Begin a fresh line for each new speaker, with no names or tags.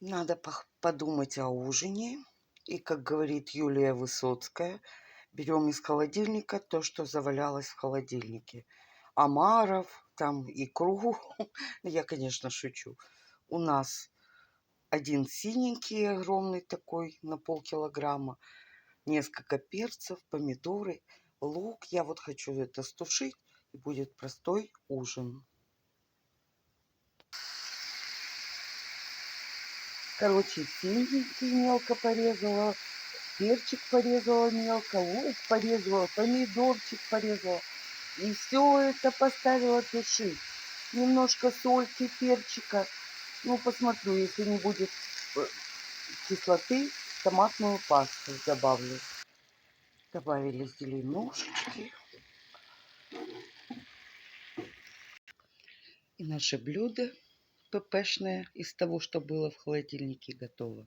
Надо подумать о ужине. И, как говорит Юлия Высоцкая, берем из холодильника то, что завалялось в холодильнике. Омаров, там икру. Я, конечно, шучу. У нас один синенький, огромный такой, на полкилограмма. Несколько перцев, помидоры, лук. Я вот хочу это стушить, и будет простой ужин. Короче, синенький мелко порезала, перчик порезала мелко, лук порезала, помидорчик порезала. И все это поставила тушить. Немножко сольки, перчика. Ну, посмотрю, если не будет кислоты, томатную пасту добавлю. Добавили зеленушечки. И наше блюдо ППшное из того, что было в холодильнике, готово.